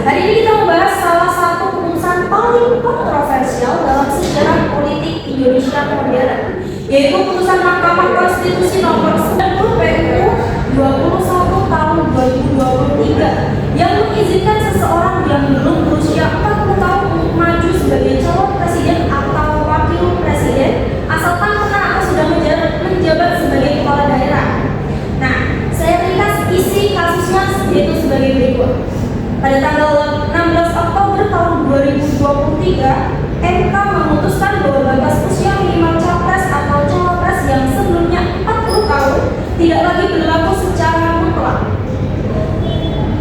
hari ini kita membahas salah satu keputusan paling kontroversial dalam sejarah politik Indonesia modern, yaitu putusan Mahkamah Konstitusi nomor 90 PUU 21 tahun 2023 yang mengizinkan seseorang yang belum berusia 40 tahun untuk maju sebagai calon presiden atau wakil presiden asalkan pernah atau sudah menjabat sebagai kepala daerah. Nah, saya ringkas isi kasusnya yaitu sebagai berikut. Pada tanggal 16 Oktober tahun 2023, MK memutuskan bahwa batas usia minimal capres atau cawapres yang sebelumnya 40 tahun tidak lagi berlaku secara mutlak.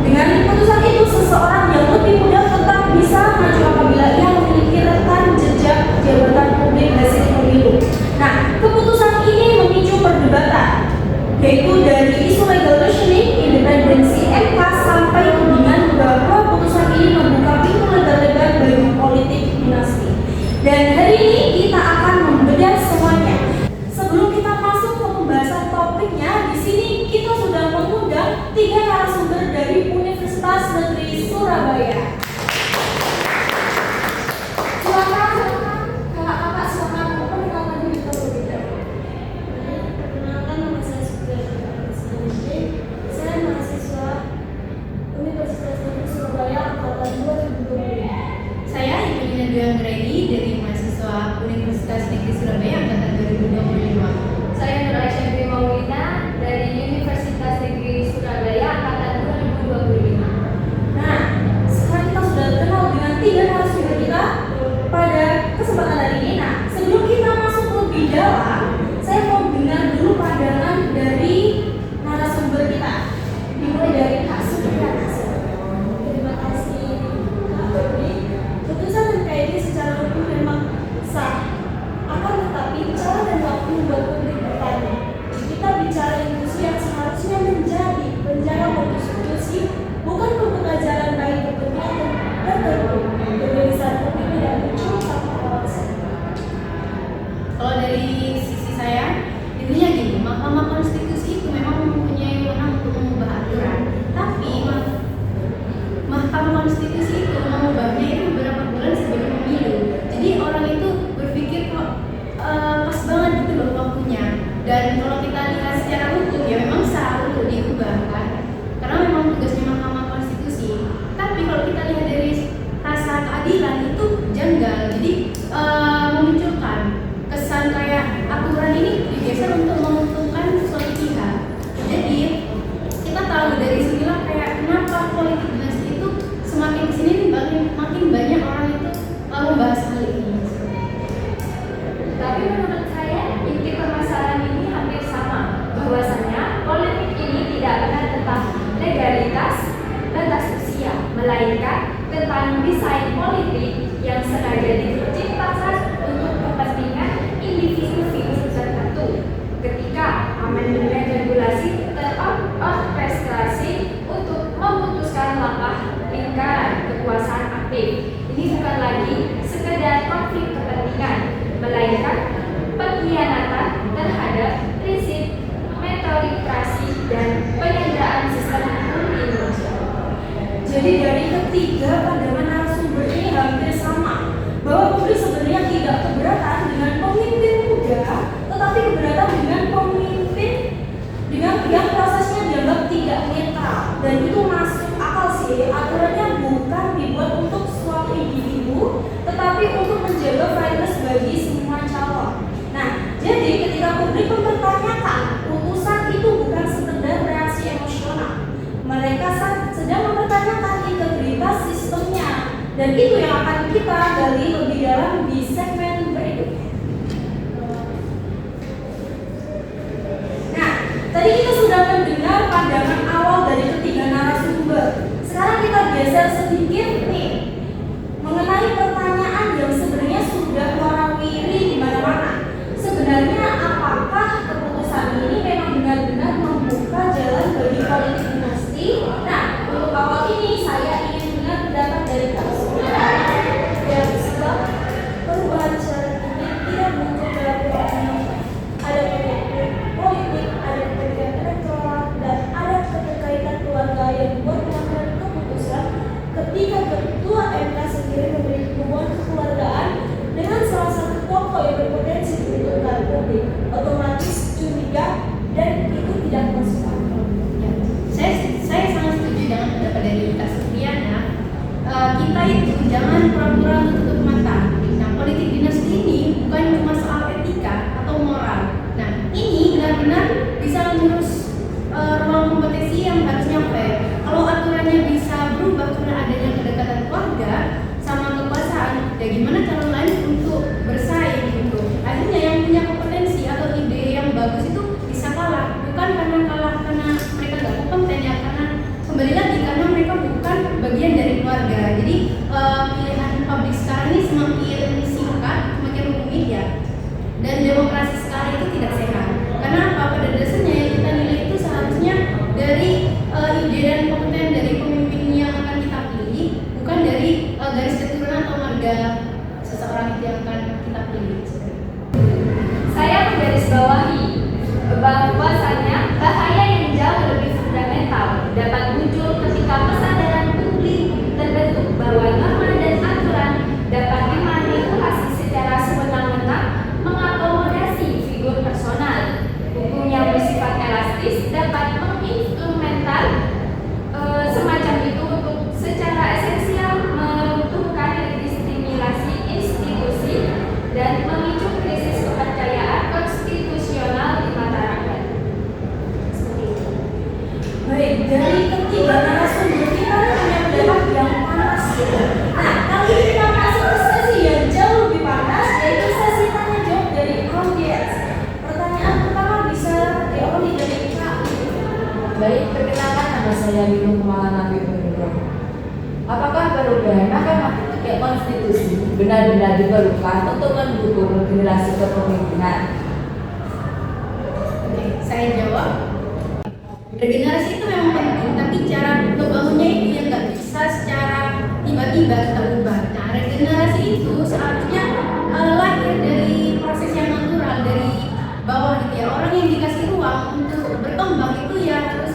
Dengan putusan itu, seseorang yang lebih muda tetap bisa maju apabila ia memiliki rekam jejak jabatan publik hasil pemilu. Nah, keputusan ini memicu perdebatan, yaitu dari isu legal reasoning, independensi MK sampai tudingan bahwa putusan ini membuka pintu lebar-lebar bagi politik dinasti. Dan hari ini kita akan membedah semuanya. Sebelum kita masuk ke pembahasan topiknya, di sini kita sudah mengundang 3 narasumber dari Universitas Negeri Surabaya. Silakan, kakak-kakak, silakan memperkenalkan diri terlebih dahulu. Perkenalkan, nama saya Supriya. Saya mahasiswa Universitas Negeri Surabaya angkatan 2020. Saya Ibu Dwi Anggreni dari mahasiswa Universitas Negeri Surabaya angkatan 2025. Saya Nur Aisyah Dwi Maulina dari Universitas Negeri Surabaya angkatan 2025. Nah, sekarang kita sudah kenal dengan 3 narasumber kita pada kesempatan hari ini. Nah, sebelum kita masuk lebih dalam, saya mau dengar dulu pandangan dari narasumber kita. Dimulai dari Kak Supriya. Terima kasih Kak Dodi. Putusan MK ini secara hukum memang sah. Akan tetapi cara dan waktu membuat publik bertanya. Kita bicara institusi yang seharusnya menjadi penjaga konstitusi, bukan membuka jalan bagi kepentingan tertentu. Kegelisahan publik tidak muncul tanpa alasan. Kalau dari sisi saya, intinya gini, Mahkamah Konstitusi itu memang mempunyai wewenang untuk mengubah aturan. Tapi Mahkamah Konstitusi itu mengubahnya itu beberapa bulan sebelum pemilu. Jadi orang itu berpikir kok pas banget gitu loh waktunya. Dan kalau kita lihat secara hukum ya memang sah untuk diubah kan, karena memang tugasnya Mahkamah Konstitusi. Tapi kalau kita lihat dari rasa keadilan itu janggal. Jadi memunculkan kesan kayak aturan ini digeser untuk menguntungkan suatu pihak. Jadi kita tahu dari sinilah kayak kenapa politik dinasti itu semakin kesini makin banyak orang itu membahas hal ini. Tapi menurut saya inti permasalahan ini hampir sama, bahwasanya politik ini tidak benar tentang legalitas, batas usia, melainkan tentang desain politik yang sengaja diciptakan untuk kepentingan individu tertentu. Ketika amandemen regulasi terorkestrasi untuk memutuskan langkah lingkaran kekuasaan aktif, ini bukan lagi sekedar konflik kepentingan, melainkan pengkhianatan terhadap prinsip meritokrasi dan penyanderaan sistem hukum di Indonesia. Jadi dari ketiga pandangan narasumber ini hampir sama, bahwa publik sebenarnya tidak keberatan dengan pemimpin muda, tetapi keberatan dengan pemimpin yang prosesnya dianggap tidak netral. Dan itu masuk akal sih, aturannya bukan dibuat untuk suatu individu, tetapi untuk menjaga fairness bagi semua calon. Nah, jadi ketika publik mempertanyakan, putusan itu bukan sekedar reaksi emosional. Mereka sedang mempertanyakan integritas sistemnya, dan itu yang akan kita gali lebih dalam di segmen berikutnya. Nah, tadi kita sudah mendengar pandangan awal dari ketiga narasumber. Sekarang kita geser sedikit nih mengenai pertanyaan yang sebenarnya sudah warawiri di mana-mana. Sebenarnya apakah keputusan ini memang benar-benar membuka jalan bagi politik dinasti? Nah, untuk awal ini saya ingin dengar pendapat dari Kak Supriya. Ya, sebab perubahan syarat ini tidak muncul dalam ruang ada politik, ada kepentingan elektoral, dan ada keterkaitan keluarga yang membuat pengambilan keputusan peraturan tutup mata. Nah, politik dinasti ini bukan cuma soal etika atau moral. Nah, ini benar-benar bisa mengurus ruang kompetisi yang harusnya fair. Kalau aturannya bisa berubah karena adanya kedekatan keluarga sama kekuasaan, ya gimana calon lain untuk bersaing gitu. Akhirnya yang punya kompetensi atau ide yang bagus itu bisa kalah, bukan karena kalah karena mereka nggak kompeten ya, karena kembali lagi karena mereka bukan bagian dari keluarga. Jadi pilihan publik sekarang ini semakin singkat, semakin rumit ya, dan demokrasi sekarang itu tidak sehat. Karena apa? Pada dasarnya yang kita nilai itu seharusnya dari ide dan kompeten dari pemimpin yang akan kita pilih, bukan dari garis keturunan atau marga seseorang itu yang akan kita pilih. Saya menggarisbawahi bahwasanya bahaya yang jauh lebih fundamental dapat muncul ketika kesadaran publik terbentuk bahwa norma dan aturan dapat dimanipulasi secara sewenang-wenang mengakomodasi figur personal. Hukum yang bersifat elastis dapat menginstrumental semacam itu untuk secara esensial meruntuhkan legitimasi institusi dan memicu krisis kepercayaan konstitusional di mata rakyat. Baik, dari ketiga narasumber kita punya pendapat yang panas. Nah, kali ini kita masuk ke sesi yang jauh lebih panas, yaitu sesi tanya jawab dari audiens. Pertanyaan pertama bisa diawali dari Kak. Baik, perkenalkan nama saya Bimo Kemalan Nabi Pemudra. Apakah perubahan Mahkamah Konstitusi benar-benar diperlukan untuk mendukung generasi kepemimpinan? Oke, saya jawab. Regenerasi itu memang penting, tapi cara membangunnya itu yang nggak bisa secara tiba-tiba kita ubah. Nah, regenerasi itu seharusnya lahir dari proses yang natural dari bawah gitu ya. Orang yang dikasih ruang untuk berkembang itu ya harus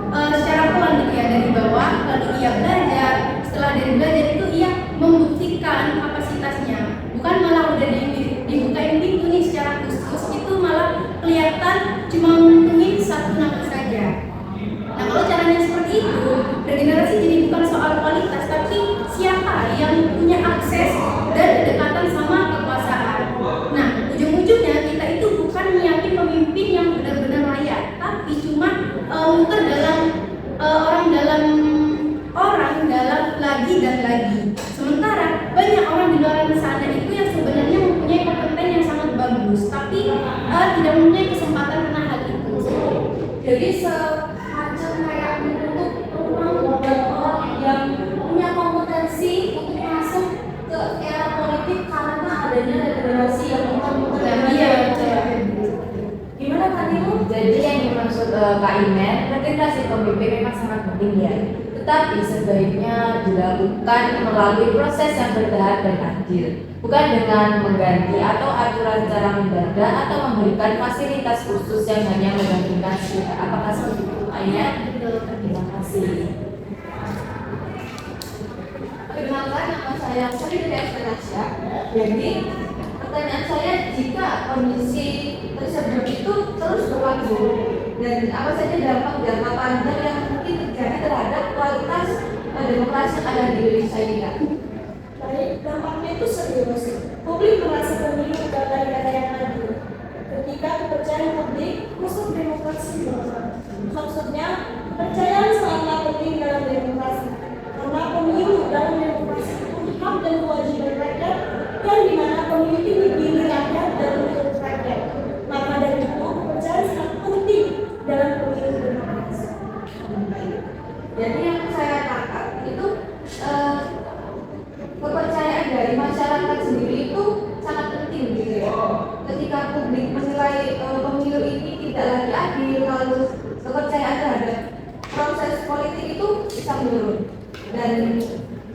secara pelan gitu ya, dari bawah, lalu ia belajar. Setelah dari belajar itu ia membuktikan kapasitasnya, bukan malah udah dibukain pintu nih secara khusus, itu malah kelihatan cuma menguntungin satu nama saja. Nah, kalau caranya seperti itu, regenerasi jadi bukan soal kualitas, tapi siapa yang punya akses dan kedekatan sama kekuasaan. Nah, ujung-ujungnya kita itu bukan menyiapin pemimpin yang benar-benar layak, tapi cuma muter dalam orang dalam lagi dan lagi. Sementara banyak orang di luar sana itu yang sebenarnya mempunyai kompeten yang sangat bagus, tapi tidak mempunyai kesempatan karena hal itu. Jadi semacam kayak menutup ruang buat orang yang punya kompetensi untuk masuk ke era politik karena adanya regenerasi yang muter-muter. Iya, Gimana Kak Nino? Jadi yang dimaksud Kak Imen, regenerasi pemimpin memang sangat penting ya. Tetapi sebaiknya dilakukan melalui proses yang bertahap dan adil, bukan dengan mengganti atau aturan secara mendadak atau memberikan fasilitas khusus yang hanya menggantungkan sifat. Apakah seperti itu, Ayah? Terima kasih. Perkenalkan, nama saya Sri dari Ekstenasya. Jadi pertanyaan saya, jika kondisi tersebut itu terus berlangsung dan apa saja dampak jangka panjang yang mungkin terjadi terhadap kualitas demokrasi yang ada di Indonesia ini, Kak? Baik, dampaknya itu serius. Publik merasa pemilu bukan negara yang adil. Ketika kepercayaan publik musuh demokrasi berubah. Maksudnya, kepercayaan sangatlah penting dalam demokrasi. Karena pemilu dalam demokrasi itu hak dan kewajiban rakyat yang dimana pemimpin dipilih rakyat dan untuk rakyat. Maka dari itu, kepercayaan sangat penting dalam pemilu demokrasi. Jadi yang saya tangkap itu kepercayaan dari masyarakat sendiri itu sangat penting gitu ya. Ketika publik menilai pemilu ini tidak lagi adil, lalu kepercayaan terhadap proses politik itu bisa menurun. Dan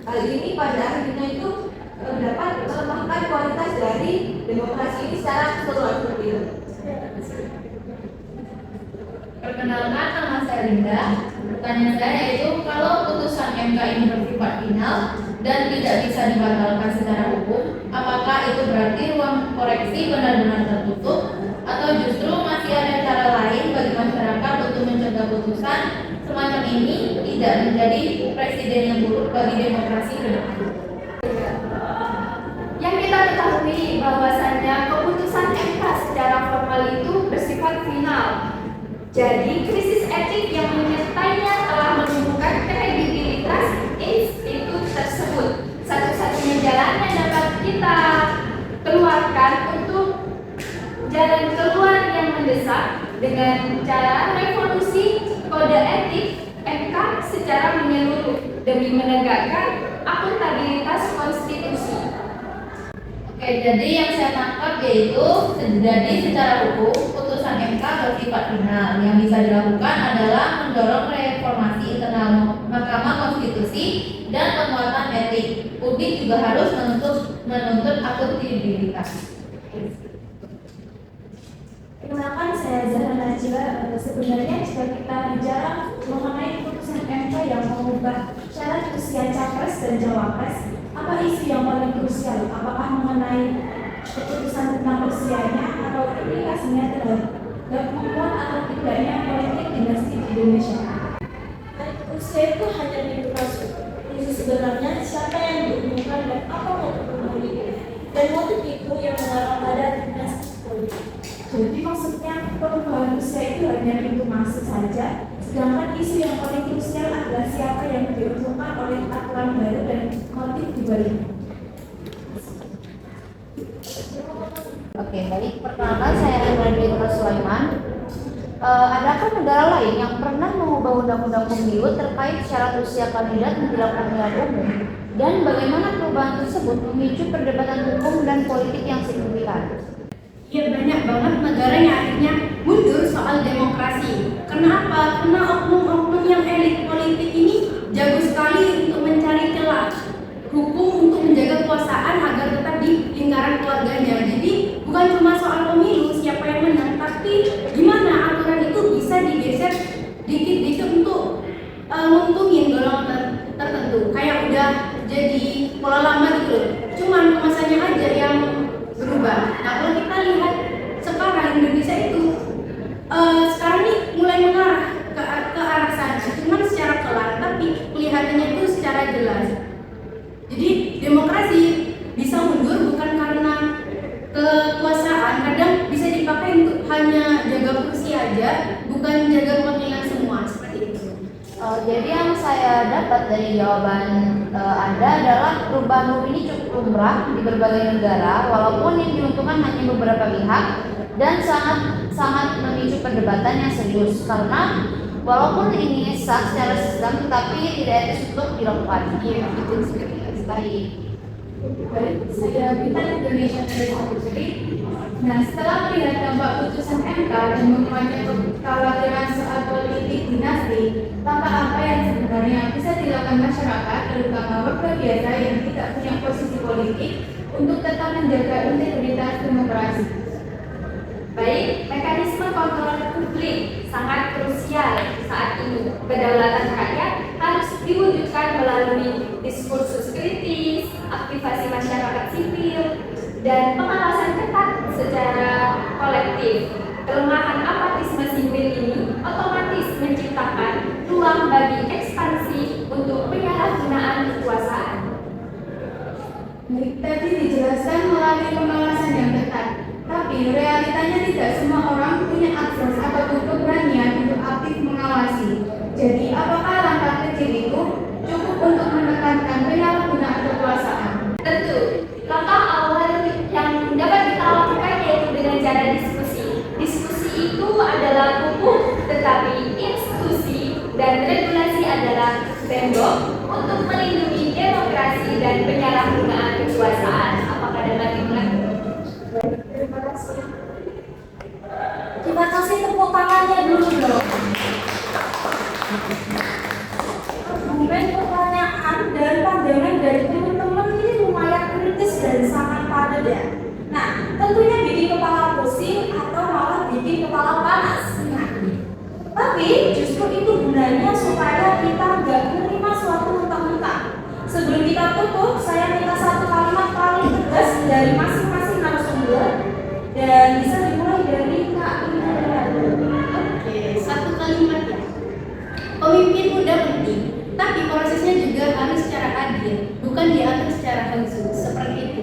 hal ini pada akhirnya itu dapat melemahkan kualitas dari demokrasi ini secara keseluruhan seperti itu. Perkenalkan, nama saya Linda. Pertanyaan saya yaitu, kalau putusan MK ini bersifat final dan tidak bisa dibatalkan secara hukum, apakah itu berarti ruang koreksi benar-benar tertutup atau justru masih ada cara lain bagi masyarakat untuk mencegah putusan semacam ini tidak menjadi presiden yang buruk bagi demokrasi ke depan? ketahui bahwasannya keputusan MK secara formal itu bersifat final. Jadi, krisis etik yang menyertainya telah menumbuhkan kredibilitas institut tersebut. Satu-satunya jalan yang dapat kita keluarkan untuk jalan keluar yang mendesak dengan cara revolusi kode etik MK secara menyeluruh demi menegakkan akuntabilitas konstitusi. Oke, jadi yang saya tangkap yaitu jadi secara hukum putusan MK bersifat final. Yang bisa dilakukan adalah mendorong reformasi internal Mahkamah Konstitusi dan penguatan etik. Publik juga harus menuntut akuntabilitas. Perkenalkan, saya Zahra Najila. Sebenarnya jika kita bicara mengenai putusan MK yang mengubah syarat usia capres dan cawapres, apa isu yang paling krusial? Apakah mengenai keputusan tentang usianya atau implikasinya terhadap kemampuan atau tidaknya politik dinasti di Indonesia? Usia itu hanya pintu masuk. Isu sebenarnya siapa yang diumumkan dan apa motif pemilih, dan motif itu yang mengarah pada dinasti politik. Jadi maksudnya perubahan usia itu hanya pintu masuk saja, sedangkan isu yang paling krusial adalah siapa yang diuntungkan oleh aturan baru dan motif dibaliknya. Oke, baik. Perkenalkan, saya Rina Sulaiman. Adakah negara lain yang pernah mengubah undang-undang pemilu terkait syarat usia kandidat menjelang pemilihan umum? Dan bagaimana perubahan tersebut memicu perdebatan hukum dan politik yang signifikan? Ya, banyak banget negara yang akhirnya mundur soal demokrasi. Kenapa? Karena oknum-oknum yang elit politik ini jago sekali untuk mencari celah hukum untuk menjaga kekuasaan agar tetap di lingkaran keluarganya. Jadi bukan cuma soal pemilu siapa yang menang, tapi gimana aturan itu bisa digeser dikit-dikit untuk menguntungin golongan tertentu. Kayak udah jadi pola lama gitu loh. Cuman kemasannya aja yang berubah. Nah, kalau kita lihat sekarang Indonesia itu sekarang ini mulai mengarah ke arah sana, cuman secara pelan, tapi kelihatannya itu secara jelas. Jadi demokrasi bisa mundur bukan karena kekuasaan, kadang bisa dipakai untuk hanya jaga kursi aja, bukan jaga kepentingan semua, seperti itu. Jadi yang saya dapat dari jawaban Anda adalah perubahan hukum ini cukup lumrah di berbagai negara, walaupun yang diuntungkan hanya beberapa pihak dan sangat memicu perdebatan yang serius karena walaupun ini sah secara sistem, tetapi tidak etis untuk dilakukan. Iya, betul sekali. Baik. Baik, saya Bintang Indonesia dari Putri. Nah, setelah melihat dampak putusan MK dan menguatnya kekhawatiran soal politik dinasti, tanpa apa yang sebenarnya bisa dilakukan masyarakat, terutama warga biasa yang tidak punya posisi politik, untuk tetap menjaga integritas demokrasi. Baik, mekanisme kontrol publik sangat krusial saat ini. Kedaulatan rakyat harus diwujudkan melalui diskursus kritis, aktivasi masyarakat sipil, dan pengawasan ketat secara kolektif. Kelemahan apatisme sipil ini otomatis menciptakan ruang bagi ekspansi untuk penyalahgunaan kekuasaan. Baik, tadi dijelaskan melalui pengawasan yang ketat. Tapi realitanya tidak semua orang punya akses ataupun keberanian untuk aktif mengawasi. Jadi apakah langkah kecil itu cukup untuk menekankan penyalahgunaan kekuasaan? Tentu, langkah awal yang dapat kita lakukan yaitu dengan cara diskusi. Diskusi itu adalah hukum, tetapi institusi dan regulasi adalah tembok untuk melindungi demokrasi dan penyalahgunaan kekuasaan. Apakah dapat dimengerti? Kita kasih tepuk tangannya dulu dong. Mungkin pertanyaan dan pandangan dari teman-teman ini lumayan kritis dan sangat padat ya. Nah, tentunya bikin kepala pusing atau malah bikin kepala panas. Nah, tapi justru itu gunanya supaya kita nggak menerima suatu mentah-mentah. Sebelum kita tutup, saya minta satu kalimat paling tegas dari masing-masing narasumber dan bisa dimulai dari Kak Ina. Oke, satu kalimat ya. Pemimpin muda penting, tapi prosesnya juga harus secara adil, bukan diatur secara khusus. Seperti itu.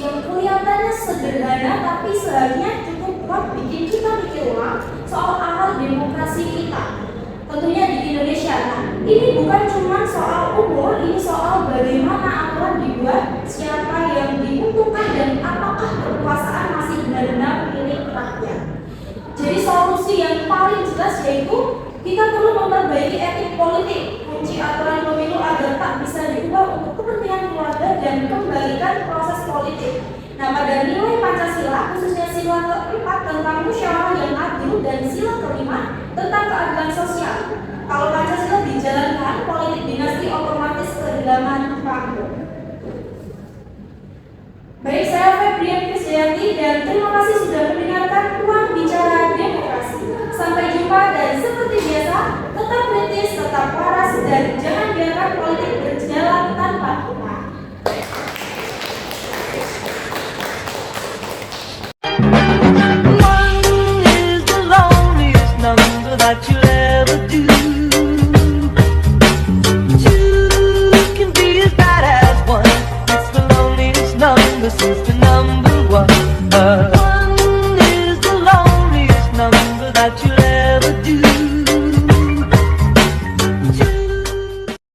yang kelihatannya sederhana tapi seharusnya cukup kuat bikin kita mikir ulang soal akal demokrasi kita. Tentunya di Indonesia. Nah, ini bukan cuma soal umur, ini soal bagaimana aturan dibuat, siapa yang diuntungkan dan apakah kekuasaan masih benar-benar milik rakyat. Jadi solusi yang paling jelas yaitu kita perlu memperbaiki etik politik, kunci aturan pemilu agar tak bisa diubah untuk kepentingan keluarga dan kembalikan proses politik. Nah, pada nilai Pancasila, khususnya sila keempat tentang musyawarah yang adil dan sila kelima tentang keadilan sosial. Kalau Pancasila dijalankan, politik dinasti otomatis kehilangan panggung. Baik, saya Febrian Krisdayanti dan terima kasih sudah mendengarkan Ruang Bicara Demokrasi. Sampai jumpa dan seperti biasa, tetap kritis, tetap waras, dan jangan biarkan politik berjalan tanpa hikmah. One is the loneliest number that you'll